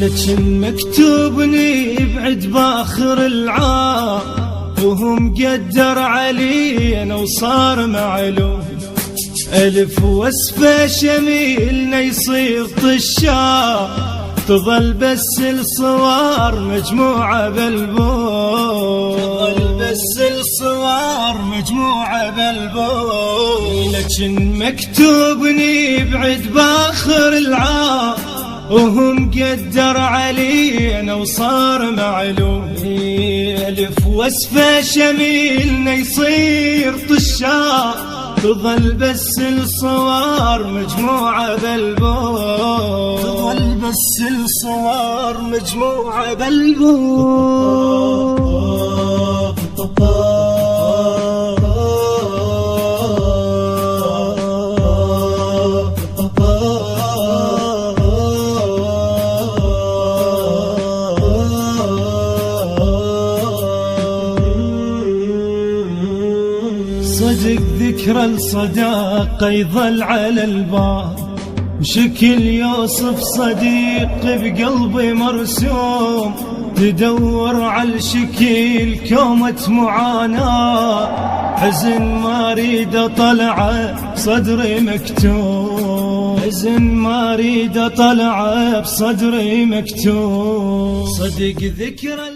لكن مكتوبني بعد باخر العام، وهو مقدر علينا وصار معلوم. ألف وصفة شميلنا يصير طشاق، تظل بس الصور مجموعة بالبوم، تظل بس الصور مجموعة بالبوم. لكن مكتوبني بعد باخر العام، وهو مقدر علينا وصار معلوم. ألف وصفة شميلنا يصير طشاق، تظل بس الصور مجموعة بالبوم، تظل بس الصور مجموعة بالبوم. صدق ذكرى الصداقة يظل على الباب، وشكل يوصف صديق بقلبي مرسوم. تدور على الشكل كومة معاناة، حزن ما اريد اطلعه بصدري مكتوم، حزن ما اريد اطلعه بصدري مكتوم. صدق ذكرى